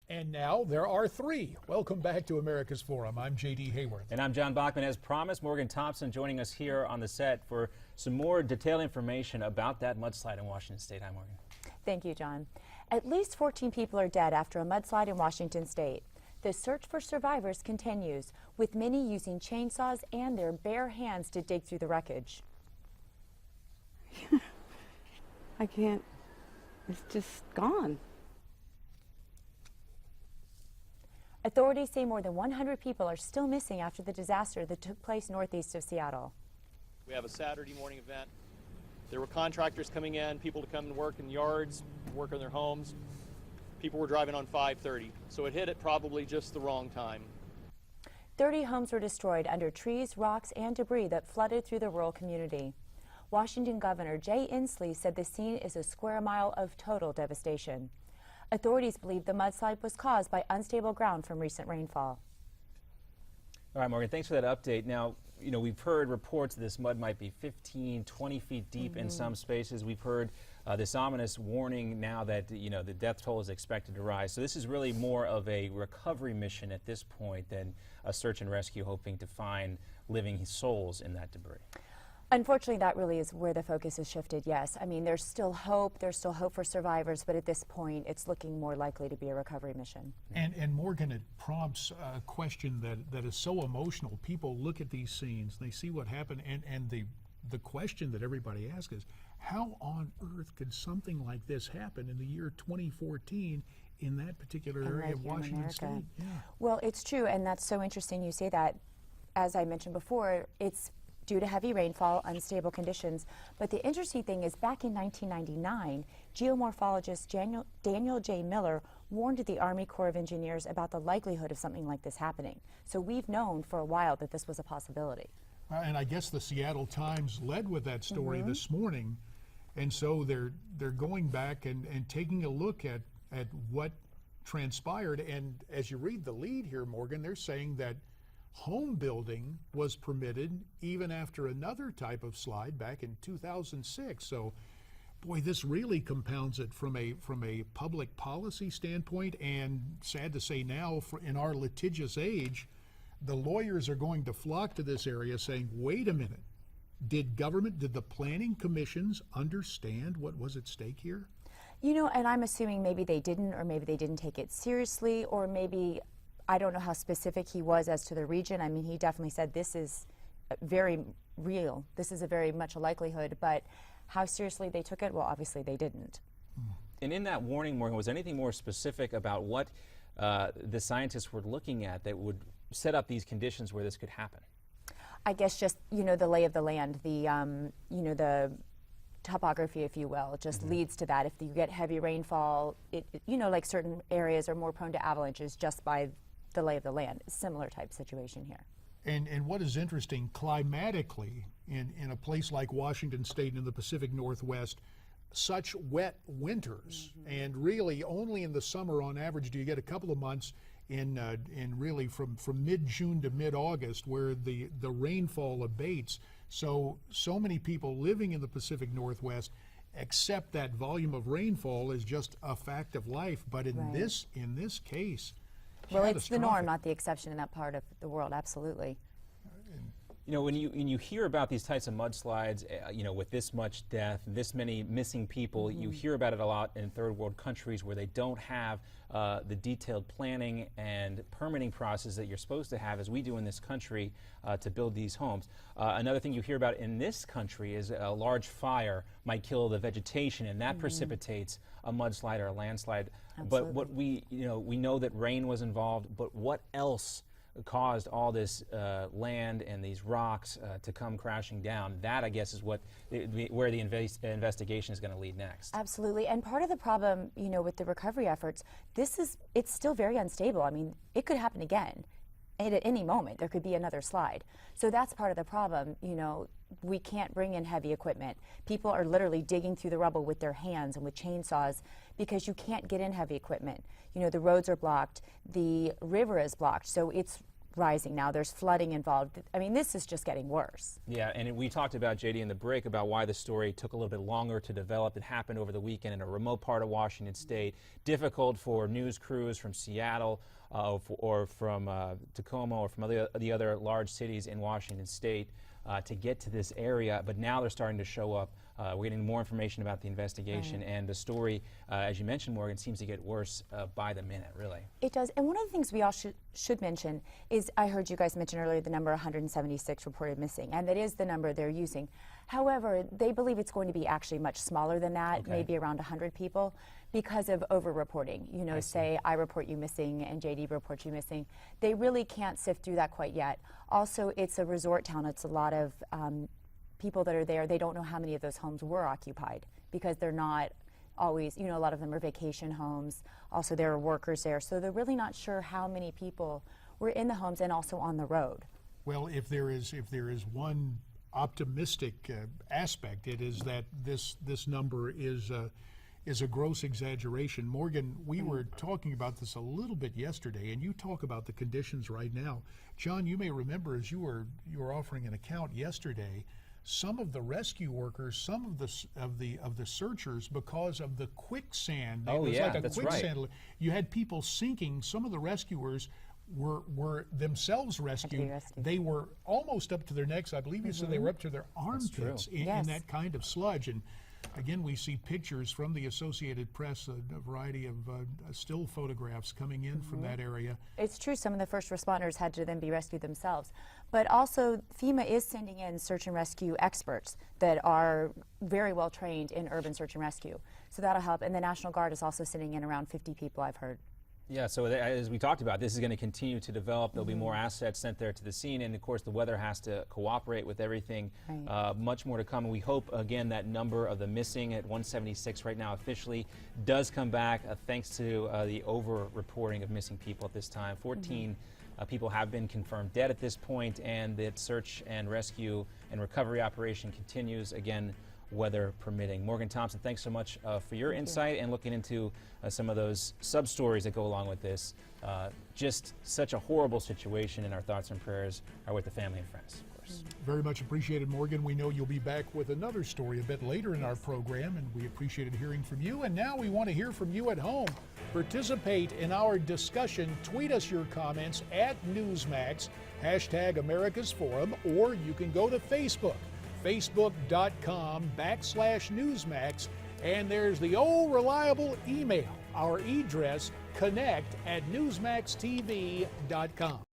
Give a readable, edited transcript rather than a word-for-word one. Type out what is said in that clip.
And now there are three. Welcome back to America's Forum. I'm J.D. Hayworth. And I'm John Bachman. As promised, Morgan Thompson joining us here on the set for some more detailed information about that mudslide in Washington State. Hi, Morgan. Thank you, John. At least 14 people are dead after a mudslide in Washington State. The search for survivors continues, with many using chainsaws and their bare hands to dig through the wreckage. I can't. It's just gone. Authorities say more than 100 people are still missing after the disaster that took place northeast of Seattle. We have a Saturday morning event. There were contractors coming in, people to come and work in yards, work in their homes. People were driving on 5:30, so it hit at probably just the wrong time. 30 homes were destroyed under trees, rocks, and debris that flooded through the rural community. Washington Governor Jay Inslee said the scene is a square mile of total devastation. Authorities believe the mudslide was caused by unstable ground from recent rainfall. All right, Morgan, thanks for that update. Now, you know, we've heard reports that this mud might be 15, 20 feet deep in some spaces. We've heard this ominous warning now that, you know, the death toll is expected to rise. So this is really more of a recovery mission at this point than a search and rescue hoping to find living souls in that debris. Unfortunately, that really is where the focus has shifted, yes. I mean, there's still hope for survivors, but at this point, it's looking more likely to be a recovery mission. And Morgan, it prompts a question that is so emotional. People look at these scenes, they see what happened, and the question that everybody asks is, how on earth could something like this happen in the year 2014 in that particular area of Washington State? Yeah. Well, it's true, and that's so interesting you say that. As I mentioned before, it's due to heavy rainfall, unstable conditions. But the interesting thing is, back in 1999, geomorphologist Daniel J. Miller warned the Army Corps of Engineers about the likelihood of something like this happening. So we've known for a while that this was a possibility. And I guess the Seattle Times led with that story this morning. And so they're going back and taking a look at what transpired. And as you read the lead here, Morgan, they're saying that home building was permitted even after another type of slide back in 2006. So, boy, this really compounds it from a public policy standpoint. And sad to say now, in our litigious age, the lawyers are going to flock to this area saying, wait a minute, did the planning commissions understand what was at stake here? You know, and I'm assuming maybe they didn't, or maybe they didn't take it seriously, or maybe I don't know how specific he was as to the region. I mean, he definitely said this is very real. This is a very much a likelihood, but how seriously they took it, well, obviously they didn't. And in that warning, Morgan, was anything more specific about what the scientists were looking at that would set up these conditions where this could happen? I guess just, you know, the lay of the land, the, you know, the topography, if you will, just leads to that. If you get heavy rainfall, you know, like certain areas are more prone to avalanches just by the lay of the land. Similar type situation here. And what is interesting, climatically, in a place like Washington State in the Pacific Northwest, such wet winters, and really only in the summer on average do you get a couple of months in really from mid-June to mid-August where the rainfall abates. So many people living in the Pacific Northwest accept that volume of rainfall as just a fact of life. But in this case, well, it's the norm, not the exception in that part of the world, absolutely. You know, when you hear about these types of mudslides, you know, with this much death, this many missing people, you hear about it a lot in third world countries where they don't have the detailed planning and permitting process that you're supposed to have, as we do in this country, to build these homes. Another thing you hear about in this country is a large fire might kill the vegetation, and that precipitates a mudslide or a landslide. Absolutely. But what we know that rain was involved, but what else caused all this land and these rocks to come crashing down? That, I guess, is where the investigation is going to lead next. Absolutely, and part of the problem, you know, with the recovery efforts, it's still very unstable. I mean, it could happen again. And at any moment, there could be another slide. So that's part of the problem. You know, we can't bring in heavy equipment. People are literally digging through the rubble with their hands and with chainsaws because you can't get in heavy equipment. You know, the roads are blocked, the river is blocked, so it's rising now. There's flooding involved. I mean, this is just getting worse. Yeah, and we talked about, JD, in the break about why the story took a little bit longer to develop. It happened over the weekend in a remote part of Washington State. Difficult for news crews from Seattle or from Tacoma or from the other large cities in Washington State to get to this area, but now they're starting to show up. We're getting more information about the investigation, and the story, as you mentioned, Morgan, seems to get worse by the minute, really. It does, and one of the things we all should mention is, I heard you guys mention earlier the number 176 reported missing, and that is the number they're using. However, they believe it's going to be actually much smaller than that, maybe around 100 people, because of over-reporting. You know, say I report you missing and JD reports you missing. They really can't sift through that quite yet. Also, it's a resort town. It's a lot of people that are there. They don't know how many of those homes were occupied because they're not always, you know, a lot of them are vacation homes. Also, there are workers there. So they're really not sure how many people were in the homes and also on the road. Well, if there is one optimistic aspect, it is that this number is a gross exaggeration. Morgan, we were talking about this a little bit yesterday, and you talk about the conditions right now. John, you may remember as you were offering an account yesterday, some of the rescue workers, some of the searchers, because of the quicksand. Oh, it was yeah, like a that's quicksand. right. You had people sinking. Some of the rescuers were themselves rescued. rescued. They were almost up to their necks. I believe you said they were up to their armpits in that kind of sludge. And again, we see pictures from the Associated Press, a variety of still photographs coming in from that area. It's true, some of the first responders had to then be rescued themselves. But also, FEMA is sending in search and rescue experts that are very well trained in urban search and rescue. So that'll help. And the National Guard is also sending in around 50 people, I've heard. Yeah, so as we talked about, this is going to continue to develop. There'll be more assets sent there to the scene, and of course the weather has to cooperate with everything. Much more to come, and we hope, again, that number of the missing at 176 right now officially does come back, thanks to the over-reporting of missing people at this time. 14 people have been confirmed dead at this point, and the search and rescue and recovery operation continues, again, weather permitting. Morgan Thompson, thanks so much for your insight and looking into some of those sub-stories that go along with this. Just such a horrible situation, and our thoughts and prayers are with the family and friends, of course. Very much appreciated, Morgan. We know you'll be back with another story a bit later in our program, and we appreciated hearing from you. And now we want to hear from you at home. Participate in our discussion. Tweet us your comments at Newsmax, #America's Forum, or you can go to Facebook. Facebook.com/Newsmax, and there's the old reliable email. Our address, connect@newsmaxtv.com.